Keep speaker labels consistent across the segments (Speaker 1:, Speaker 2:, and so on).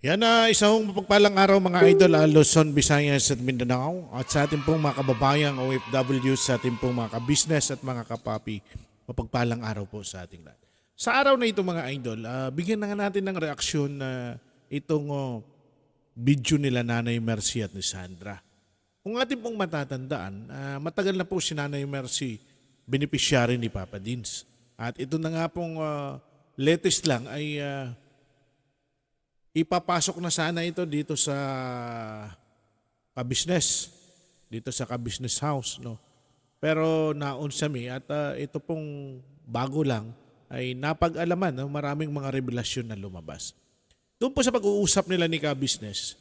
Speaker 1: Yan na isang mapagpalang araw mga idol, Luzon, Visayas at Mindanao at sa ating pong mga kababayang OFW, sa ating pong mga kabisnes at mga kapapi, mapagpalang araw po sa ating lahat. Sa araw na ito mga idol, bigyan na nga natin ng reaksyon na itong video nila Nanay Mercy at ni Sandra. Kung ating pong matatandaan, matagal na po si Nanay Mercy beneficiary ni Papa Dins. At ito na nga pong latest lang ay ipapasok na sana ito dito sa kabisnes, dito sa kabisnes house, no. Pero naon sa mi at ito pong bago lang ay napag-alaman, no, maraming mga revelasyon na lumabas. Doon po sa pag-uusap nila ni kabisnes,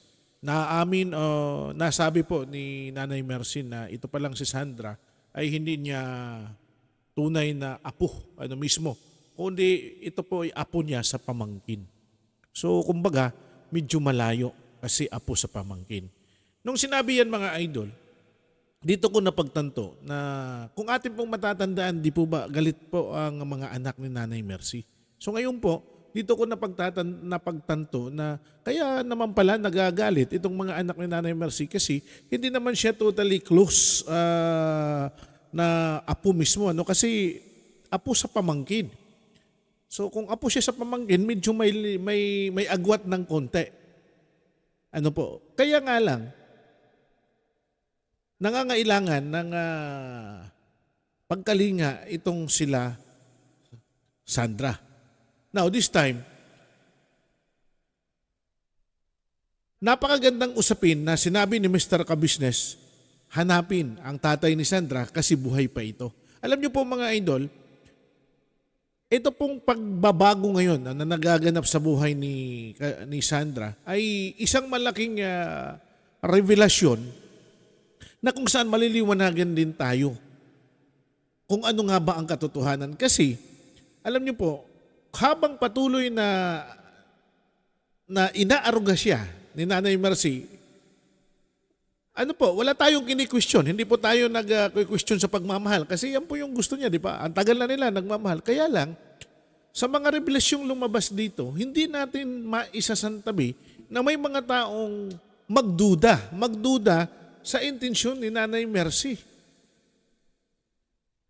Speaker 1: nasabi po ni Nanay Mercy na ito pa lang si Sandra ay hindi niya tunay na apo, ano mismo, kundi ito po ay apo niya sa pamangkin. So, kumbaga, medyo malayo kasi apo sa pamangkin. Nung sinabi yan mga idol, dito ko napagtanto na kung atin pong matatandaan, di po ba galit po ang mga anak ni Nanay Mercy. So ngayon po, dito ko napagtanto na kaya naman pala nagagalit itong mga anak ni Nanay Mercy kasi hindi naman siya totally close na apo mismo. Ano? Kasi apo sa pamangkin. So kung apo siya sa pamangkin, medyo may agwat ng konti. Ano po? Kaya nga lang, nangangailangan ng pagkalinga itong sila Sandra. Now this time, napakagandang usapin na sinabi ni Mr. Kabisnes, hanapin ang tatay ni Sandra kasi buhay pa ito. Alam niyo po mga idol, ito pong pagbabago ngayon na nagaganap sa buhay ni Sandra ay isang malaking revelasyon na kung saan maliliwanagan din tayo kung ano nga ba ang katotohanan. Kasi, alam niyo po, habang patuloy na inaaruga siya ni Nanay Mercy, ano po, wala tayong kini-question. Hindi po tayo nag-question sa pagmamahal. Kasi yan po yung gusto niya, di ba? Ang tagal na nila nagmamahal. Kaya lang, sa mga revelasyong lumabas dito, hindi natin maisasantabi na may mga taong magduda sa intensyon ni Nanay Mercy.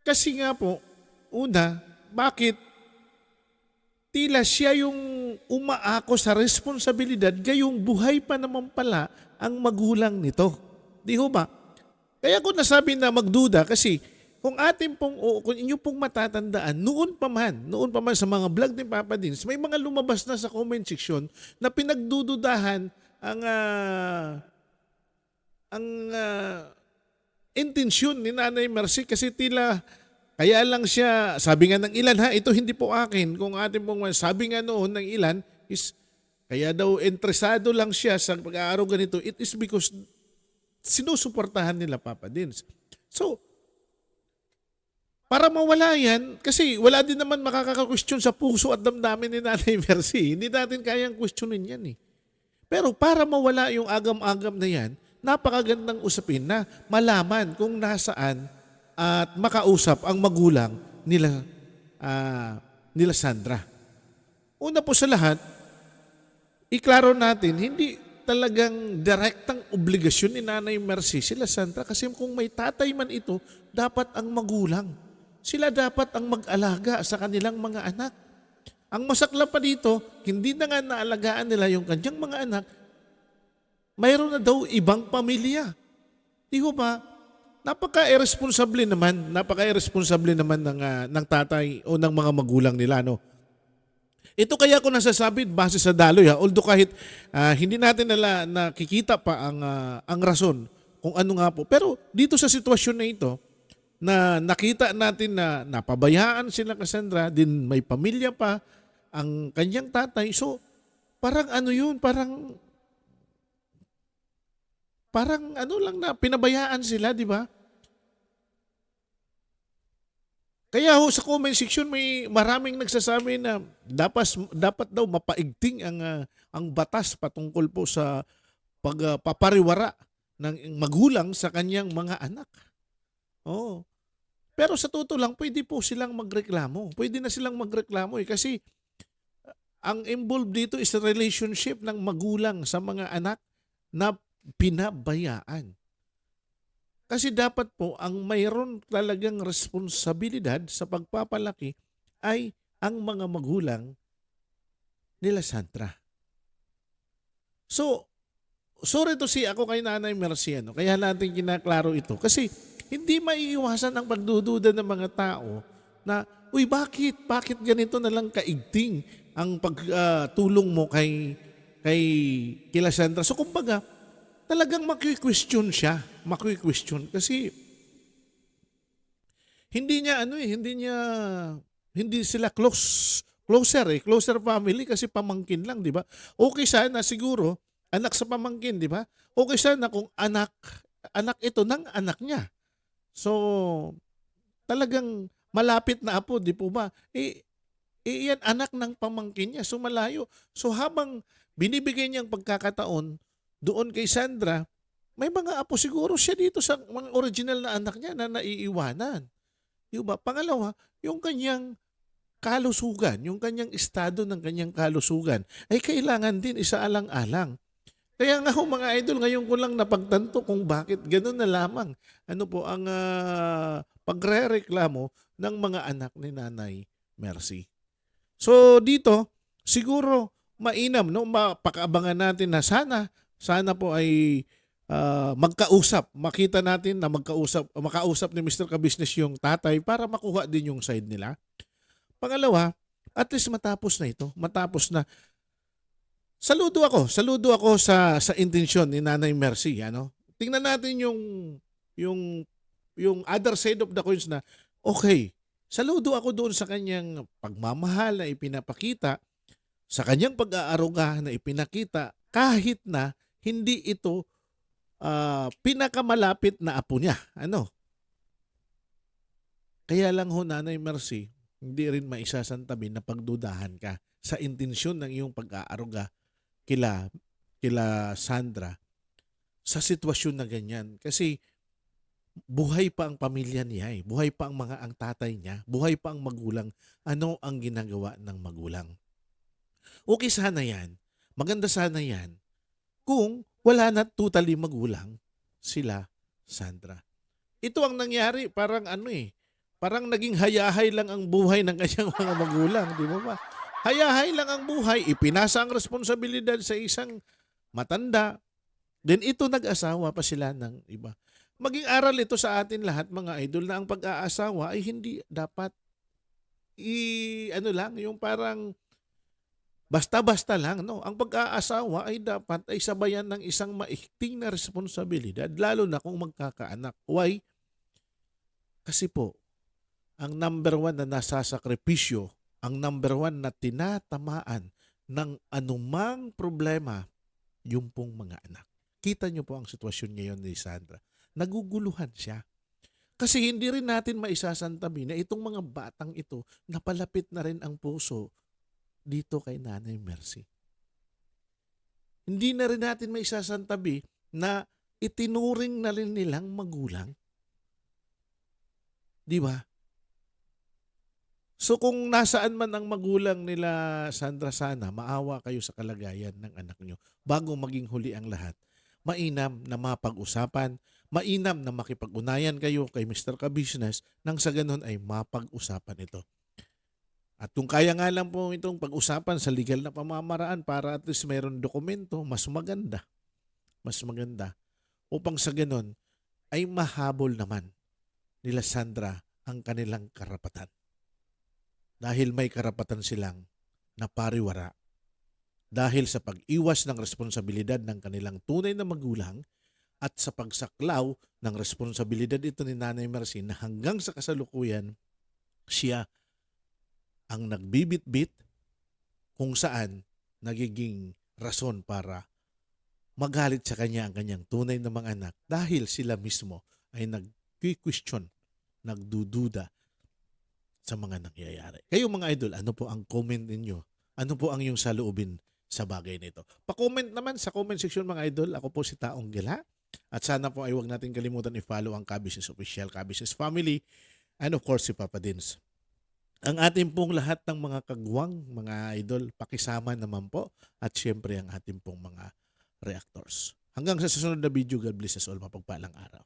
Speaker 1: Kasi nga po, una, bakit tila siya yung umaako sa responsibilidad, gayong buhay pa naman pala ang magulang nito. Di ho ba? Kaya ko nasabi na magduda kasi kung kung inyo pong matatandaan, noon pa man sa mga vlog ni Papa Dins, may mga lumabas na sa comment section na pinagdududahan ang intensyon ni Nanay Mercy kasi tila kaya lang siya, sabi nga ng ilan ha, ito hindi po akin, kung sabi nga noon ng ilan is kaya daw interesado lang siya sa pag-aaraw ganito, it is because sinusuportahan nila Papa Dins. So, para mawala yan, kasi wala din naman makaka-question sa puso at damdamin ni Nanay Mercy. Hindi natin kayang questionin yan eh. Pero para mawala yung agam-agam na yan, napakagandang usapin na malaman kung nasaan at makausap ang magulang nila Sandra. Una po sa lahat, iklaro natin, hindi talagang direktang obligasyon ni Nanay Mercy sila Sandra kasi kung may tatay man ito, dapat ang magulang. Sila dapat ang mag-alaga sa kanilang mga anak. Ang masakla pa dito, hindi na nga naalagaan nila yung kanyang mga anak, mayroon na daw ibang pamilya. Di ho ba? Napaka-irresponsible naman ng tatay o ng mga magulang nila, no? Ito kaya ko nasasabi base sa daloy, ha? Although kahit hindi natin nakikita pa ang rason kung ano nga po. Pero dito sa sitwasyon na ito, na nakita natin na napabayaan sila Cassandra, din may pamilya pa ang kanyang tatay. So, parang ano yun, parang ano lang na pinabayaan sila, di ba? Kaya ho sa comment section may maraming nagsasabi na dapat daw mapaigting ang batas patungkol po sa pagpapariwara ng magulang sa kanyang mga anak. Oh. Pero sa totoo lang, pwede po silang magreklamo. Pwede na silang magreklamo eh kasi Ang involved dito is a relationship ng magulang sa mga anak na pinabayaan. Kasi dapat po ang mayroon talagang responsibilidad sa pagpapalaki ay ang mga magulang nila Sandra. So, sorry to say ako kay Nanay Mercy, kaya natin kinaklaro ito. Kasi hindi maiiwasan ang pagdududa ng mga tao na, uy, bakit? Bakit ganito na lang kaigting ang pagtulong mo kay kila Sandra? So, kumbaga, talagang maki-question siya. Maki-question. Kasi hindi sila closer family kasi pamangkin lang, di ba? Okay sana siguro, anak sa pamangkin, di ba? Okay sana kung anak ito ng anak niya. So, talagang malapit na apo, di po ba? Iyan anak ng pamangkin niya, so malayo. So habang binibigay niyang pagkakataon doon kay Sandra, may mga apo siguro siya dito sa mga original na anak niya na naiiwanan. Di ba? Pangalawa, yung kanyang kalusugan, yung kanyang estado ng kanyang kalusugan, ay kailangan din isaalang-alang. Kaya nga ho mga idol, ngayon ko lang napagtanto kung bakit gano'n na lamang ang pagrereklamo ng mga anak ni Nanay Mercy. So dito, siguro mainam, no, mapakaabangan natin na sana po ay magkausap. Makita natin na makausap ni Mr. Kabisnes yung tatay para makuha din yung side nila. Pangalawa, at least matapos na ito. Matapos na. Saludo ako sa intensyon ni Nanay Mercy, Tingnan natin yung other side of the coins na okay. Saludo ako doon sa kanyang pagmamahal na ipinapakita, sa kanyang pag-aaruga na ipinakita kahit na hindi ito pinakamalapit na apo niya. Kaya lang ho, Nanay Mercy, hindi rin maisasantabi na pagdudahan ka sa intensyon ng iyong pag-aaruga kila Sandra sa sitwasyon na ganyan. Kasi buhay pa ang pamilya niya buhay pa ang tatay niya, buhay pa ang magulang. Ano ang ginagawa ng magulang? Okay sana yan, maganda sana yan kung wala na totally magulang sila Sandra. Ito ang nangyari, parang parang naging hayahay lang ang buhay ng kanyang mga magulang, di ba? Hayahay lang ang buhay, ipinasa ang responsibilidad sa isang matanda. Then ito nag-asawa pa sila ng iba. Maging aral ito sa atin lahat mga idol na ang pag-aasawa ay hindi dapat yung parang basta-basta lang, no? Ang pag-aasawa ay dapat ay sabayan ng isang maikting na responsibilidad, lalo na kung magkakaanak. Why? Kasi po, ang number one na nasasakripisyo, ang number one na tinatamaan ng anumang problema, yung pong mga anak. Kita nyo po ang sitwasyon ngayon ni Sandra. Naguguluhan siya. Kasi hindi rin natin maisasantabi na itong mga batang ito, napalapit na rin ang puso dito kay Nanay Mercy. Hindi na rin natin maisasantabi na itinuring na rin nilang magulang. Di ba? So kung nasaan man ang magulang nila Sandra, sana maawa kayo sa kalagayan ng anak nyo bago maging huli ang lahat. Mainam na mapag-usapan, mainam na makipag-unayan kayo kay Mr. Kabisnes nang sa ganun ay mapag-usapan ito. At kung kaya nga lang po itong pag-usapan sa legal na pamamaraan para at least mayroon dokumento, mas maganda. Mas maganda. Upang sa ganun ay mahabol naman nila Sandra ang kanilang karapatan. Dahil may karapatan silang napariwara dahil sa pag-iwas ng responsibilidad ng kanilang tunay na magulang at sa pagsaklaw ng responsibilidad ito ni Nanay Mercy na hanggang sa kasalukuyan siya ang nagbibit-bit kung saan nagiging rason para magalit sa kanya ang kanyang tunay na mga anak dahil sila mismo ay nag-question, nagdududa sa mga nangyayari. Kayo mga idol, ano po ang comment ninyo? Ano po ang iyong saloobin sa bagay nito? Pa-comment naman sa comment section mga idol. Ako po si Taong Gila. At sana po ay huwag natin kalimutan i-follow ang Kabisnes Official, Kabisnes Family, and of course si Papa Dins. ang ating pong lahat ng mga kagwang, mga idol, pakisama naman po at syempre ang ating pong mga reactors. Hanggang sa susunod na video, God bless us all. Mapagpalang araw.